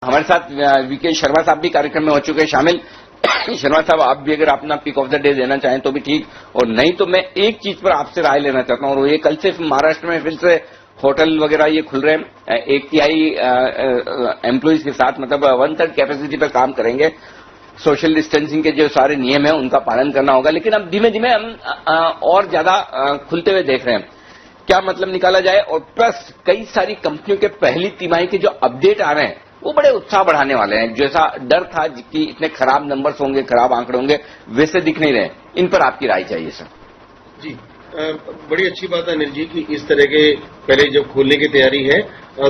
हमारे साथ वीके शर्मा साहब भी कार्यक्रम में हो चुके हैं शामिल। शर्मा साहब, आप भी अगर अपना पिक ऑफ द डे देना चाहें तो भी ठीक, और नहीं तो मैं एक चीज पर आपसे राय लेना चाहता हूं, और ये कल से महाराष्ट्र में फिर से होटल वगैरह ये खुल रहे हैं, 1/3 एम्प्लॉइज के साथ, मतलब 1/3 कैपेसिटी पर काम करेंगे। सोशल डिस्टेंसिंग के जो सारे नियम है उनका पालन करना होगा, लेकिन अब धीमे धीमे हम और ज्यादा खुलते हुए देख रहे हैं। क्या मतलब निकाला जाए, और प्लस कई सारी कंपनियों के पहली तिमाही के जो अपडेट आ रहे हैं वो बड़े उत्साह बढ़ाने वाले हैं। जैसा डर था कि इतने खराब नंबर्स होंगे, खराब आंकड़े होंगे, वैसे दिख नहीं रहे। इन पर आपकी राय चाहिए सर। जी, बड़ी अच्छी बात है अनिल जी कि इस तरह के पहले जब खोलने की तैयारी है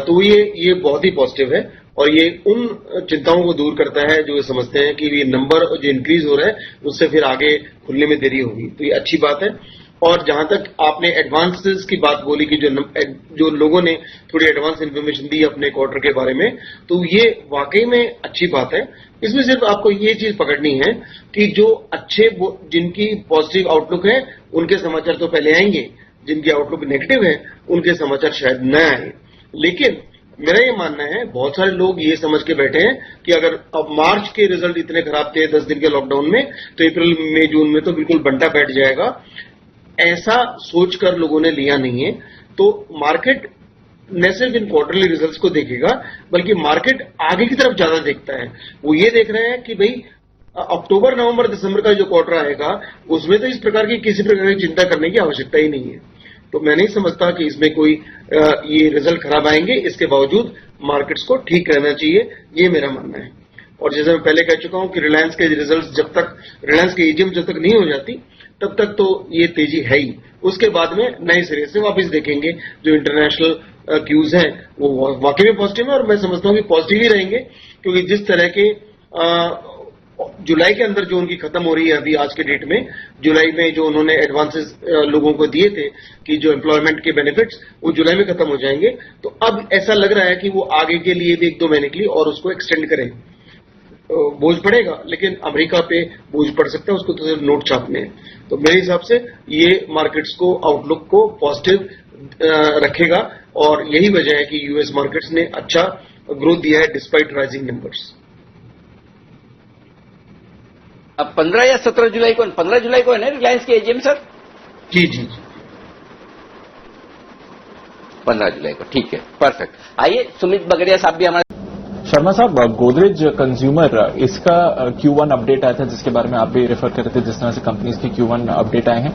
तो ये बहुत ही पॉजिटिव है, और ये उन चिंताओं को दूर करता है जो समझते हैं कि ये नंबर जो इंक्रीज हो रहा है उससे फिर आगे खुलने में देरी होगी, तो ये अच्छी बात है। और जहां तक आपने एडवांसेस की बात बोली कि जो लोगों ने थोड़ी एडवांस इन्फॉर्मेशन दी अपने क्वार्टर के बारे में, तो ये वाकई में अच्छी बात है। इसमें सिर्फ आपको ये चीज पकड़नी है कि जो अच्छे, जिनकी पॉजिटिव आउटलुक है उनके समाचार तो पहले आएंगे, जिनकी आउटलुक नेगेटिव है उनके समाचार शायद न आए। लेकिन मेरा ये मानना है, बहुत सारे लोग ये समझ के बैठे हैं कि अगर अब मार्च के रिजल्ट इतने खराब थे 10 दिन के लॉकडाउन में, तो अप्रैल मई जून में तो बिल्कुल बंटा बैठ जाएगा। ऐसा सोचकर लोगों ने लिया नहीं है। तो मार्केट न सिर्फ इन क्वार्टरली रिजल्ट्स को देखेगा, बल्कि मार्केट आगे की तरफ ज्यादा देखता है। वो ये देख रहे हैं कि भाई अक्टूबर, नवंबर, दिसंबर का जो क्वार्टर आएगा उसमें तो इस प्रकार की किसी प्रकार की चिंता करने की आवश्यकता ही नहीं है। तो मैं नहीं समझता कि इसमें कोई ये रिजल्ट खराब आएंगे। इसके बावजूद मार्केट्स को ठीक रहना चाहिए, ये मेरा मानना है। और जैसे मैं पहले कह चुका हूं कि रिलायंस के रिजल्ट्स जब तक, रिलायंस की एजीएम जब तक नहीं हो जाती तब तक तो ये तेजी है ही। उसके बाद में नए सिरे से वापस देखेंगे। जो इंटरनेशनल क्यूज हैं वो वाकई में पॉजिटिव है, और मैं समझता हूं कि पॉजिटिव ही रहेंगे, क्योंकि जिस तरह के जुलाई के अंदर जो उनकी खत्म हो रही है अभी आज के डेट में, जुलाई में जो उन्होंने एडवांसेस लोगों को दिए थे कि जो एम्प्लॉयमेंट के बेनिफिट्स वो जुलाई में खत्म हो जाएंगे, तो अब ऐसा लग रहा है कि वो आगे के लिए भी 1-2 महीने के लिए और उसको एक्सटेंड करें। बोझ पड़ेगा, लेकिन अमेरिका पे बोझ पड़ सकता है, उसको तो सिर्फ नोट छापने हैं। तो मेरे हिसाब से ये मार्केट्स को, आउटलुक को पॉजिटिव रखेगा, और यही वजह है कि यूएस मार्केट्स ने अच्छा ग्रोथ दिया है डिस्पाइट राइजिंग नंबर्स। अब 15 या 17 जुलाई को, 15 जुलाई को है ना रिलायंस की एजीएम सर? जी जी जी, 15 जुलाई को, ठीक है, परफेक्ट। आइए सुमित बगड़िया साहब भी हमारे। शर्मा साहब, गोदरेज कंज्यूमर, इसका Q1 अपडेट आया था जिसके बारे में आप भी रेफर कर रहे थे, जिस तरह से कंपनीज के Q1 अपडेट आए हैं,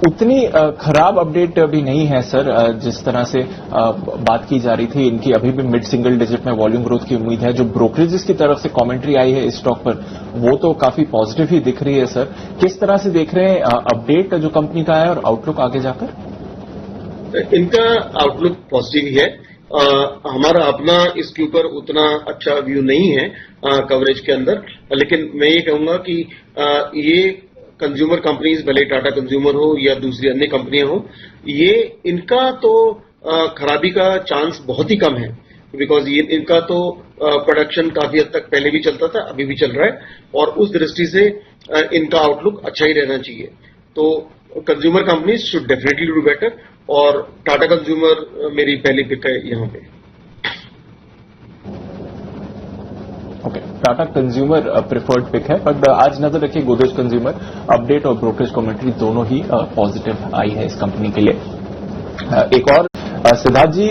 उतनी खराब अपडेट भी नहीं है सर, जिस तरह से बात की जा रही थी। इनकी अभी भी मिड सिंगल डिजिट में वॉल्यूम ग्रोथ की उम्मीद है। जो ब्रोकरेजेस की तरफ से कमेंट्री आई है इस स्टॉक पर, वो तो काफी पॉजिटिव ही दिख रही है सर। किस तरह से देख रहे हैं अपडेट जो कंपनी का है और आउटलुक आगे जाकर? इनका आउटलुक पॉजिटिव ही है। हमारा अपना इसके ऊपर उतना अच्छा व्यू नहीं है कवरेज के अंदर, लेकिन मैं ये कहूंगा कि ये कंज्यूमर कंपनीज, भले टाटा कंज्यूमर हो या दूसरी अन्य कंपनियां हो, ये इनका तो खराबी का चांस बहुत ही कम है, बिकॉज ये इनका तो प्रोडक्शन काफी हद तक पहले भी चलता था, अभी भी चल रहा है, और उस दृष्टि से इनका आउटलुक अच्छा ही रहना चाहिए। तो consumer companies should definitely do better, और टाटा कंज्यूमर मेरी पहली पिक है यहां पे। Okay, Tata consumer preferred pick है, बट आज नजर रखिए गोदरेज कंज्यूमर अपडेट और ब्रोकरेज कमेंट्री दोनों ही पॉजिटिव आई है इस कंपनी के लिए। एक और सिद्धार्थ जी,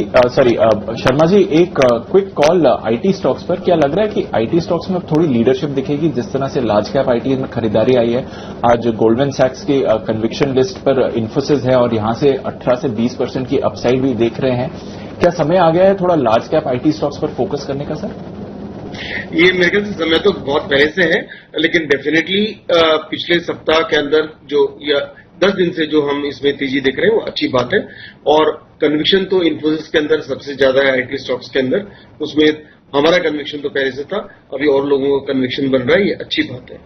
शर्मा जी, एक क्विक कॉल आईटी स्टॉक्स पर। क्या लग रहा है कि आईटी स्टॉक्स में अब थोड़ी लीडरशिप दिखेगी, जिस तरह से लार्ज कैप आईटी में खरीदारी आई है? आज गोल्डमैन सैक्स की कन्विक्शन लिस्ट पर इन्फोसिस है, और यहां से 18 से 20% की अपसाइड भी देख रहे हैं। क्या समय आ गया है थोड़ा लार्ज कैप आईटी स्टॉक्स पर फोकस करने का सर? ये मेरे ख्याल से समय तो बहुत पहले से है, लेकिन डेफिनेटली पिछले सप्ताह के अंदर जो, या 10 दिन से जो हम इसमें तेजी देख रहे हैं वो अच्छी बात है। और कन्विक्शन तो इन्फोसिस के अंदर सबसे ज्यादा है आईटी स्टॉक्स के अंदर, उसमें हमारा कन्विक्शन तो पहले से था, अभी और लोगों का कन्विक्शन बन रहा है, ये अच्छी बात है।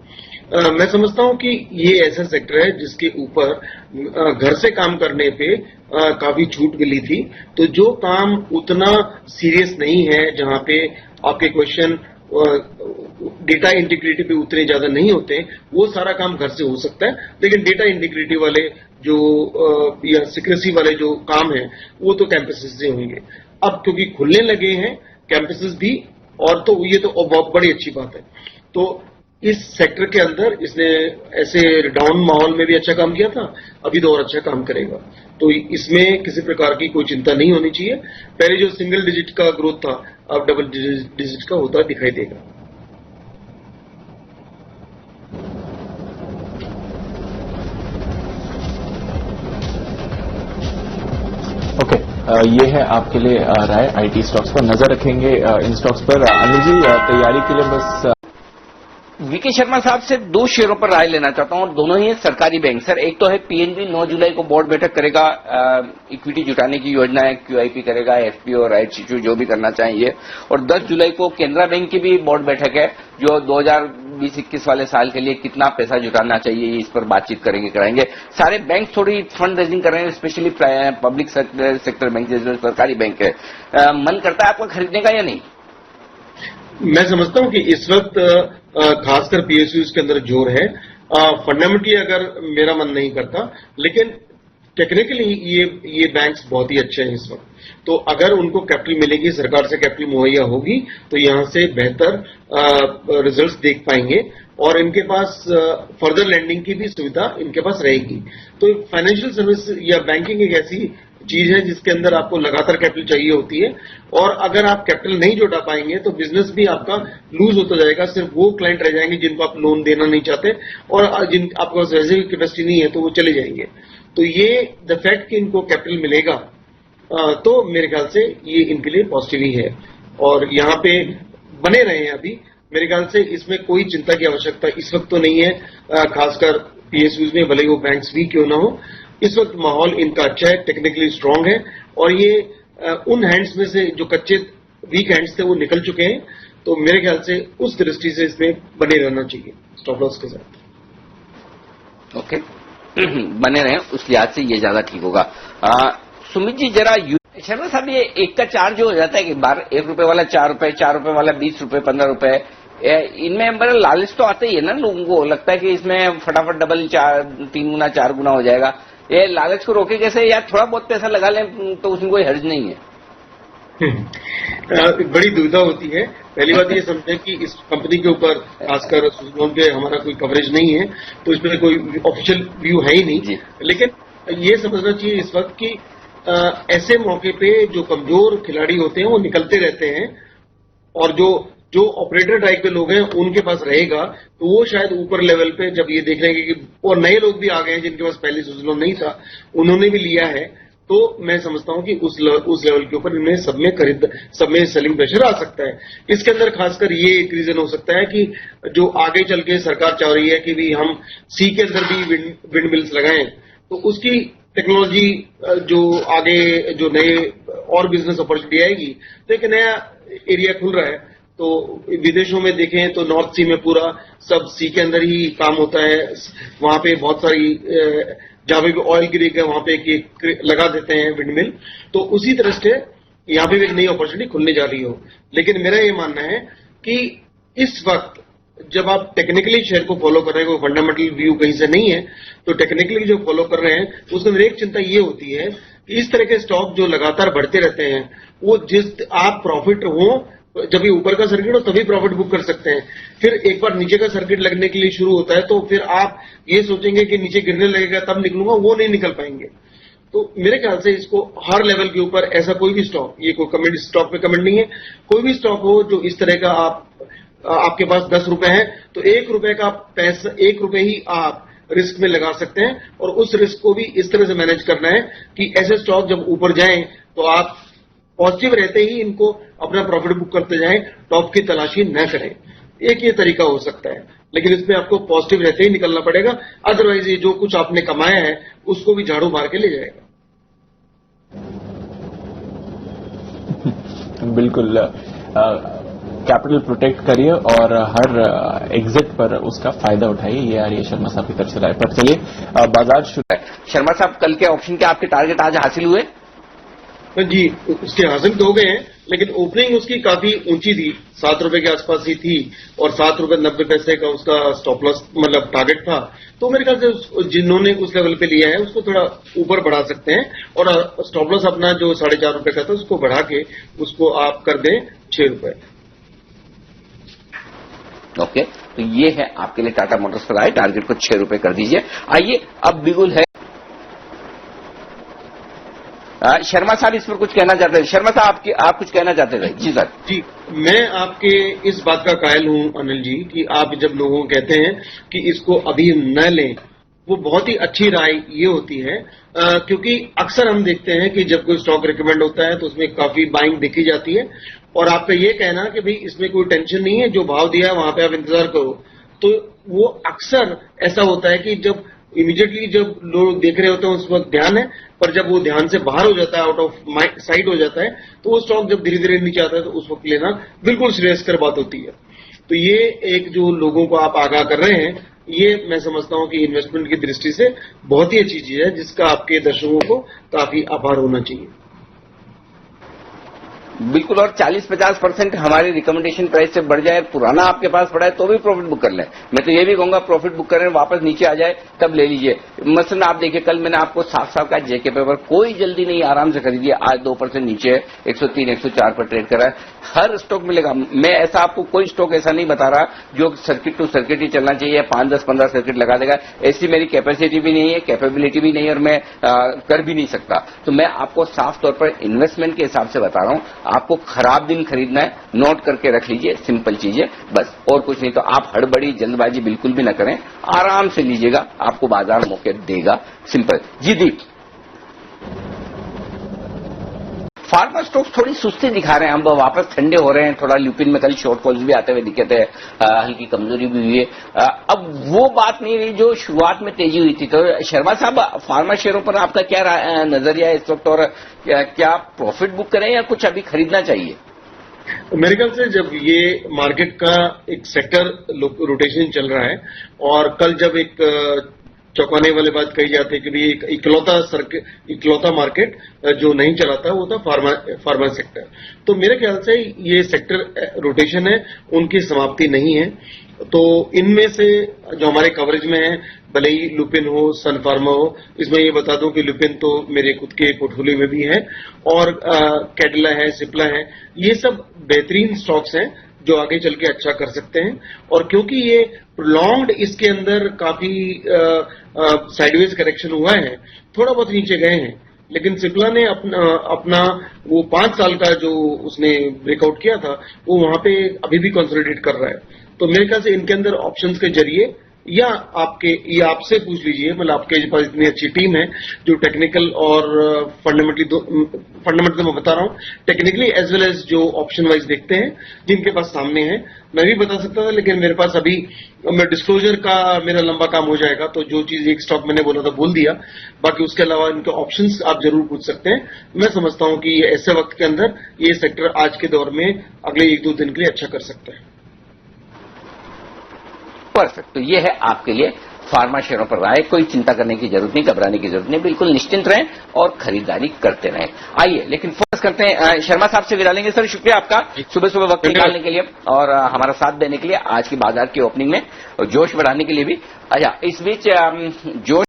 मैं समझता हूं कि ये ऐसा सेक्टर है जिसके ऊपर घर से काम करने पे काफी छूट मिली थी, तो जो काम उतना सीरियस नहीं है, जहां पे आपके क्वेश्चन डेटा इंटीग्रिटी पे उतने ज्यादा नहीं होते, वो सारा काम घर से हो सकता है। लेकिन डेटा इंटीग्रिटी वाले जो या सिक्रेसी वाले जो काम है वो तो कैंपसेस से होंगे। अब क्योंकि खुलने लगे हैं कैंपसेस भी, और तो ये तो बहुत बड़ी अच्छी बात है। तो इस सेक्टर के अंदर इसने ऐसे डाउन माहौल में भी अच्छा काम किया था, अभी तो और अच्छा काम करेगा। तो इसमें किसी प्रकार की कोई चिंता नहीं होनी चाहिए। पहले जो सिंगल डिजिट का ग्रोथ था, अब डबल डिजिट का होता दिखाई देगा। ओके, ये है आपके लिए राय आईटी स्टॉक्स पर। नजर रखेंगे इन स्टॉक्स पर। अनिल जी, तैयारी के लिए बस वीके शर्मा साहब से 2 शेयरों पर राय लेना चाहता हूं और दोनों ही सरकारी बैंक। सर, एक तो है पीएनबी, 9 जुलाई को बोर्ड बैठक करेगा, इक्विटी जुटाने की योजना है, क्यूआईपी करेगा, एफपीओ, राइट्स इश्यू जो भी करना चाहिए। और 10 जुलाई को केनरा बैंक की भी बोर्ड बैठक है, जो 2020-21 वाले साल के लिए कितना पैसा जुटाना चाहिए इस पर बातचीत कराएंगे। सारे बैंक थोड़ी फंड रेजिंग कर रहे हैं, स्पेशली पब्लिक सेक्टर बैंक जैसे सरकारी बैंक है। मन करता है आपका खरीदने का या नहीं? मैं समझता हूं कि इस वक्त खासकर पीएसयूज के अंदर जोर है। फंडामेंटली अगर मेरा मन नहीं करता, लेकिन टेक्निकली ये बैंक्स बहुत ही अच्छे हैं इस वक्त। तो अगर उनको कैपिटल मिलेगी, सरकार से कैपिटल मुहैया होगी, तो यहां से बेहतर रिजल्ट्स देख पाएंगे और इनके पास फर्दर लैंडिंग की भी सुविधा इनके पास रहेगी। तो फाइनेंशियल सर्विस या बैंकिंग एक ऐसी चीज है जिसके अंदर आपको लगातार कैपिटल चाहिए होती है, और अगर आप कैपिटल नहीं जुटा पाएंगे तो बिजनेस भी आपका लूज होता जाएगा। सिर्फ वो क्लाइंट रह जाएंगे जिनको आप लोन देना नहीं चाहते, और जिन आपके पास वैसे भी कैपेसिटी नहीं है तो वो चले जाएंगे। तो ये द फैक्ट कि इनको कैपिटल मिलेगा, तो मेरे ख्याल से ये इनके लिए पॉजिटिव ही है और यहाँ पे बने रहे हैं। अभी मेरे ख्याल से इसमें कोई चिंता की आवश्यकता इस वक्त तो नहीं है, खासकर पीएसयूज में, भले ही वो बैंक्स भी क्यों ना हो। इस वक्त माहौल इनका अच्छा है, टेक्निकली स्ट्रांग है, और ये उन हैंड्स में से जो कच्चे वीक हैंड्स थे वो निकल चुके हैं। तो मेरे ख्याल से उस दृष्टि से इसमें बने रहना चाहिए स्टॉप लॉस के साथ। ओके, बने रहे उस लिहाज से ये ज्यादा ठीक होगा। सुमित जी, जरा शर्मा साहब, ये एक का चार्ज हो जाता है कि बार 1 रुपए वाला 4 रुपए, 4 रुपए वाला 20 रुपए, 15 रुपए, इनमें बड़ा लालच तो आता ही है ना लोगों को। लगता है कि इसमें फटाफट डबल 3 गुना 4 गुना हो जाएगा। ये लालच को रोके कैसे? या थोड़ा बहुत पैसा लगा लें तो उसमें कोई हर्ज नहीं है? बड़ी दुविधा होती है। पहली बात ये समझें कि इस कंपनी के ऊपर खासकर सुजलोन पे हमारा कोई कवरेज नहीं है, तो इसमें कोई ऑफिशियल व्यू है ही नहीं। लेकिन ये समझना चाहिए इस वक्त कि ऐसे मौके पे जो कमजोर खिलाड़ी होते हैं वो निकलते रहते हैं, और जो ऑपरेटर टाइप के लोग हैं उनके पास रहेगा, तो वो शायद ऊपर लेवल पे जब ये देख लेंगे कि और नए लोग भी आ गए हैं जिनके पास पहले सुजलोन नहीं था, उन्होंने भी लिया है, तो मैं समझता हूं कि उस लेवल के ऊपर इनमें सब में सेलिंग प्रेशर आ सकता है। इसके अंदर खासकर ये एक रीजन हो सकता है कि जो आगे चल के सरकार चाह रही है कि भी हम सी के अंदर भी विंड मिल्स लगाएं, तो उसकी टेक्नोलॉजी जो आगे जो नए और बिजनेस अपॉर्चुनिटी आएगी, तो एक नया एरिया खुल रहा है। तो विदेशों में देखें तो नॉर्थ सी में पूरा सब सी के अंदर ही काम होता है, वहां पे बहुत सारी जहां पे भी ऑयल गिरेगा वहां पे एक लगा देते हैं विंड मिल। तो उसी तरह से यहां पे भी एक नई अपॉर्चुनिटी खुलने जा रही हो। लेकिन मेरा ये मानना है कि इस वक्त जब आप टेक्निकली शेयर को फॉलो कर रहे हैं, कोई फंडामेंटल व्यू कहीं से नहीं है, तो टेक्निकली जो फॉलो कर रहे हैं उसके अंदर एक चिंता ये होती है कि इस तरह के स्टॉक जो लगातार बढ़ते रहते हैं, वो जिस आप प्रॉफिट हो, जब ये ऊपर का सर्किट हो तभी प्रॉफिट बुक कर सकते हैं। फिर एक बार नीचे का सर्किट लगने के लिए शुरू होता है तो फिर आप ये सोचेंगे कि नीचे गिरने लगेगा तब निकलूंगा, वो नहीं निकल पाएंगे। तो मेरे ख्याल से इसको हर लेवल के ऊपर ऐसा कोई भी स्टॉक, ये कोई कमेंट स्टॉक पे कमेंट नहीं है, कोई भी स्टॉक हो जो इस तरह का आपके पास 10 रुपए है तो 1 रुपए का पैसा 1 रुपए ही आप रिस्क में लगा सकते हैं, और उस रिस्क को भी इस तरह से मैनेज करना है कि ऐसे स्टॉक जब ऊपर जाएं तो आप पॉजिटिव रहते ही इनको अपना प्रॉफिट बुक करते जाएं, टॉप की तलाशी न करें। एक ये तरीका हो सकता है, लेकिन इसमें आपको पॉजिटिव रहते ही निकलना पड़ेगा, अदरवाइज ये जो कुछ आपने कमाया है उसको भी झाड़ू मार के ले जाएगा। बिल्कुल, कैपिटल प्रोटेक्ट करिए और हर एग्जिट पर उसका फायदा उठाइए, ये आर्य शर्मा साहब की तरफ से राय। पर चलिए बाजार शुरू है। शर्मा साहब, कल के ऑप्शन के आपके टारगेट आज हासिल हुए? जी, उसके हासिल तो हो गए हैं, लेकिन ओपनिंग उसकी काफी ऊंची थी, 7 रुपए के आसपास ही थी, और 7 रुपए 90 पैसे का उसका स्टॉप लॉस मतलब टारगेट था। तो मेरे ख्याल से जिन्होंने उस लेवल पे लिया है उसको थोड़ा ऊपर बढ़ा सकते हैं, और स्टॉप लॉस अपना जो 4.5 रुपए का था उसको बढ़ा के उसको आप कर दें 6 रुपए। ओके, तो ये है आपके लिए टाटा मोटर्स पर आए, टारगेट को 6 रुपए कर दीजिए। आइए अब बिगुल है, शर्मा साहब इस पर कुछ कहना चाहते हैं? शर्मा साहब आप कुछ कहना चाहते थे? जी सर। जी, मैं आपके इस बात का कायल हूं अनिल जी कि आप जब लोगों को कहते हैं कि इसको अभी न लें, वो बहुत ही अच्छी राय ये होती है क्योंकि अक्सर हम देखते हैं कि जब कोई स्टॉक रिकमेंड होता है तो उसमें काफी बाइंग देखी जाती है और आपका ये कहना कि भाई इसमें कोई टेंशन नहीं है, जो भाव दिया है वहां पे आप इंतजार करो, तो वो अक्सर ऐसा होता है कि जब इमीडिएटली जब लोग देख रहे होते हैं उस वक्त ध्यान है, पर जब वो ध्यान से बाहर हो जाता है, आउट ऑफ साइट हो जाता है, तो वो स्टॉक जब धीरे धीरे नीचे आता है तो उस वक्त लेना बिल्कुल श्रेयस्कर बात होती है। तो ये एक जो लोगों को आप आगाह कर रहे हैं, ये मैं समझता हूं कि इन्वेस्टमेंट की दृष्टि से बहुत ही अच्छी चीज है, जिसका आपके दर्शकों को काफी आभार होना चाहिए। बिल्कुल, और 40-50% हमारी रिकमेंडेशन प्राइस से बढ़ जाए, पुराना आपके पास पड़ा है तो भी प्रॉफिट बुक कर लें। मैं तो ये भी कहूंगा प्रॉफिट बुक करें, वापस नीचे आ जाए तब ले लीजिए। मसलन आप देखिए, कल मैंने आपको 7 साल का जेके पेपर, कोई जल्दी नहीं, आराम से खरीदिए। आज 2% नीचे 103-104 पर ट्रेड कर रहा है। हर स्टॉक मिलेगा। मैं ऐसा आपको कोई स्टॉक ऐसा नहीं बता रहा जो सर्किट टू सर्किट ही चलना चाहिए, 5, 10, 15 सर्किट लगा देगा, ऐसी मेरी कैपेसिटी भी नहीं है, कैपेबिलिटी भी नहीं है और मैं कर भी नहीं सकता। तो मैं आपको साफ तौर पर इन्वेस्टमेंट के हिसाब से बता रहा हूं। आपको खराब दिन खरीदना है, नोट करके रख लीजिए, सिंपल चीजें बस, और कुछ नहीं। तो आप हड़बड़ी जल्दबाजी बिल्कुल भी न करें, आराम से लीजिएगा, आपको बाजार मौके देगा, सिंपल। जी दीप, फार्मा स्टॉक्स थोड़ी सुस्ती दिखा रहे हैं, हम वापस ठंडे हो रहे हैं, थोड़ा ल्यूपिन में कल शॉर्ट कॉल्स भी आते हुए दिखे थे, हल्की कमजोरी भी हुई है। अब वो बात नहीं रही जो शुरुआत में तेजी हुई थी। तो शर्मा साहब, फार्मा शेयरों पर आपका क्या नजरिया है इस वक्त, और क्या प्रॉफिट बुक करें या कुछ अभी खरीदना चाहिए? मेरे ख्याल से जब ये मार्केट का एक सेक्टर रोटेशन चल रहा है और कल जब एक चौंकाने वाली बात कही जाती है कि भी एक इकलौता मार्केट जो नहीं चलाता वो था फार्मा सेक्टर, तो मेरे ख्याल से ये सेक्टर रोटेशन है, उनकी समाप्ति नहीं है। तो इनमें से जो हमारे कवरेज में है, भले ही लुपिन हो, सन फार्मा हो, इसमें ये बता दूं कि लुपिन तो मेरे खुद के पोर्टफोलियो में भी है और कैडिला है, सिप्ला है, ये सब बेहतरीन स्टॉक्स हैं जो आगे चल के अच्छा कर सकते हैं। और क्योंकि ये प्रोलॉन्ग्ड इसके अंदर काफी साइडवेज करेक्शन हुआ है, थोड़ा बहुत नीचे गए हैं, लेकिन सिप्ला ने अपना वो 5 साल का जो उसने ब्रेकआउट किया था वो वहां पे अभी भी कंसोलिडेट कर रहा है। तो मेरे ख्याल से इनके अंदर ऑप्शंस के जरिए या आपसे पूछ लीजिए, मतलब आपके पास इतनी अच्छी टीम है जो टेक्निकल और फंडामेंटल मैं बता रहा हूं, टेक्निकली एज वेल एज जो ऑप्शन वाइज देखते हैं, जिनके पास सामने है। मैं भी बता सकता था लेकिन मेरे पास अभी डिस्क्लोजर का मेरा लंबा काम हो जाएगा, तो जो चीज एक स्टॉक मैंने बोला था बोल दिया, बाकी उसके अलावा इनके ऑप्शंस आप जरूर पूछ सकते हैं। मैं समझता हूं कि ऐसे वक्त के अंदर ये सेक्टर आज के दौर में अगले 1-2 दिन के लिए अच्छा कर सकता है। परफेक्ट, तो ये है आपके लिए फार्मा शेयरों पर राय। कोई चिंता करने की जरूरत नहीं, घबराने की जरूरत नहीं, बिल्कुल निश्चिंत रहें और खरीदारी करते रहें। आइए लेकिन फोकस करते हैं, शर्मा साहब से विदा लेंगे। सर शुक्रिया आपका सुबह सुबह वक्त निकालने के लिए और हमारा साथ देने के लिए आज की बाजार की ओपनिंग में, और जोश बढ़ाने के लिए भी। अच्छा, इस बीच जोश